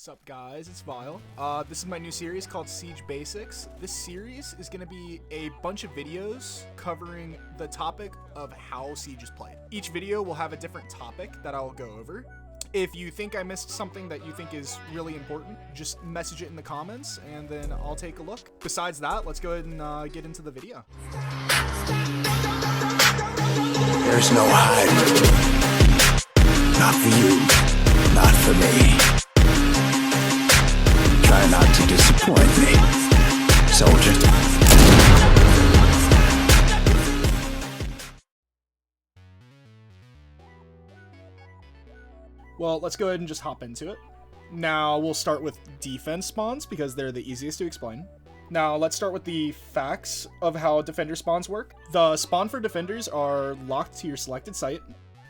What's up, guys? It's Vyle. This is my new series called Siege Basics. This series is going to be a bunch of videos covering the topic of how Siege is played. Each video will have a different topic that I'll go over. If you think I missed something that you think is really important, just message it in the comments and then I'll take a look. Besides that, let's go ahead and get into the video. There's no hide for me. Not for you, not for me. Try not to disappoint me, soldier. Well, let's go ahead and just hop into it. Now, we'll start with defense spawns because they're the easiest to explain. Now, let's start with the facts of how defender spawns work. The spawn for defenders are locked to your selected site.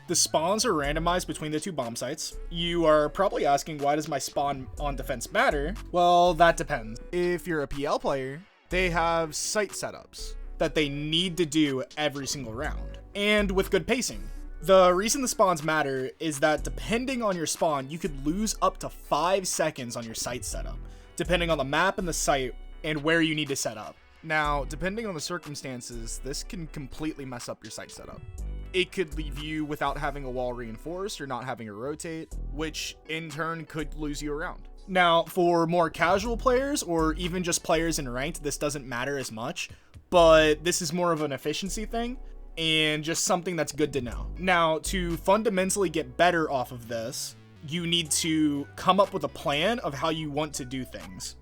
The spawns are randomized between the two bomb sites. You are probably asking, why does my spawn on defense matter? Well, that depends. If you're a PL player, they have site setups that they need to do every single round, and with good pacing. The reason the spawns matter is that depending on your spawn, you could lose up to 5 seconds on your site setup, depending on the map and the site and where you need to set up. Now, depending on the circumstances, this can completely mess up your site setup. It could leave you without having a wall reinforced or not having a rotate, which in turn could lose you around. Now, for more casual players or even just players in ranked, this doesn't matter as much, but this is more of an efficiency thing and just something that's good to know. Now, to fundamentally get better off of this, you need to come up with a plan of how you want to do things.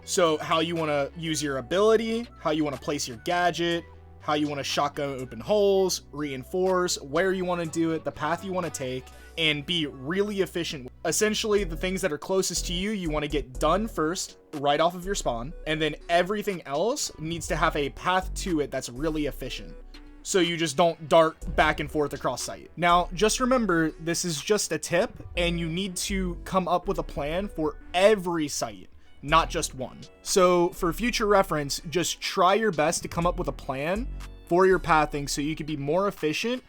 So how you want to use your ability, how you want to place your gadget, how you want to shotgun open holes, reinforce, where you want to do it, the path you want to take, and be really efficient. Essentially, the things that are closest to you, you want to get done first, right off of your spawn, and then everything else needs to have a path to it that's really efficient, so you just don't dart back and forth across site. Now, just remember, this is just a tip, and you need to come up with a plan for every site, not just one. So for future reference, just try your best to come up with a plan for your pathing so you can be more efficient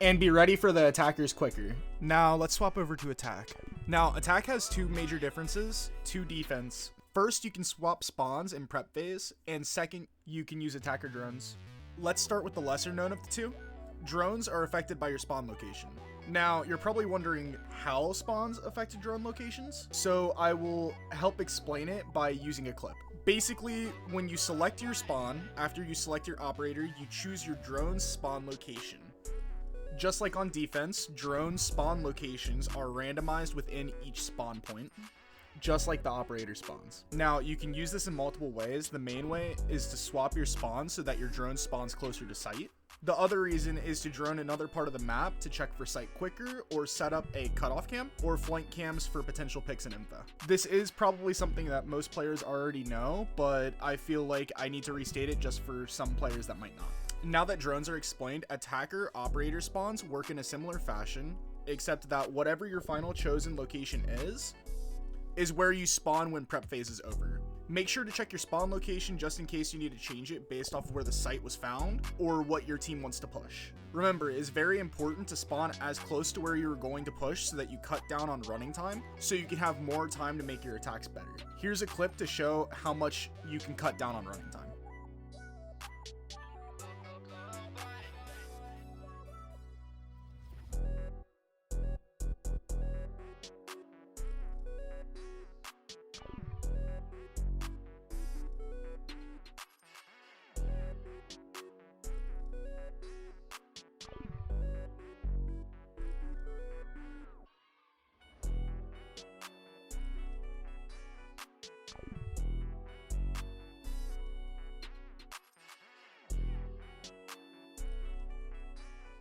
and be ready for the attackers quicker. Now let's swap over to attack. Now attack has two major differences to defense. First, you can swap spawns in prep phase, and second, you can use attacker drones. Let's start with the lesser known of the two. Drones are affected by your spawn location. Now, you're probably wondering how spawns affected drone locations, so I will help explain it by using a clip. Basically, when you select your spawn, after you select your operator, you choose your drone's spawn location. Just like on defense, drone spawn locations are randomized within each spawn point, just like the operator spawns. Now, you can use this in multiple ways. The main way is to swap your spawn so that your drone spawns closer to site. The other reason is to drone another part of the map to check for site quicker, or set up a cutoff cam or flank cams for potential picks and info. This is probably something that most players already know, but I feel like I need to restate it just for some players that might not. Now that drones are explained, attacker operator spawns work in a similar fashion, except that whatever your final chosen location is where you spawn when prep phase is over. Make sure to check your spawn location just in case you need to change it based off of where the site was found or what your team wants to push. Remember, it is very important to spawn as close to where you're going to push so that you cut down on running time, so you can have more time to make your attacks better. Here's a clip to show how much you can cut down on running time.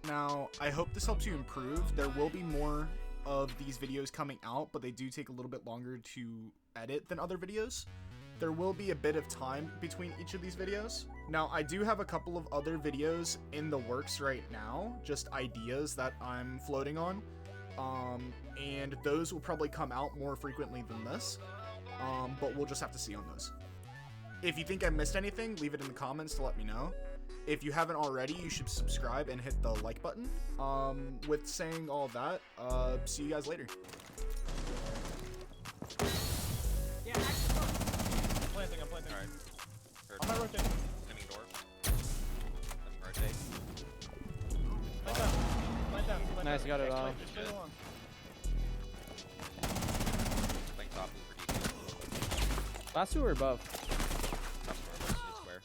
Now, I hope this helps you improve. There will be more of these videos coming out, but they do take a little bit longer to edit than other videos. There will be a bit of time between each of these videos. Now, I do have a couple of other videos in the works right now, just ideas that I'm floating on, and those will probably come out more frequently than this, but we'll just have to see on those. If you think I missed anything, leave it in the comments to let me know. If you haven't already, you should subscribe and hit the like button. With saying all that, see you guys later. guys got it off. Think top is pretty good. Last two are above. Top square.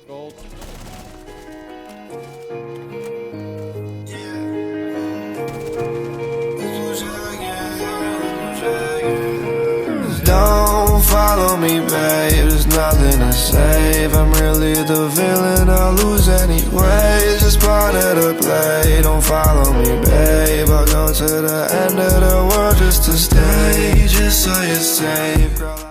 Gold. Don't follow me, babe, there's nothing to save. I'm really the villain, I'll lose anyway. It's just part of the play. Don't follow me, babe, I'll go to the end of the world just to stay. Just so you're safe, girl.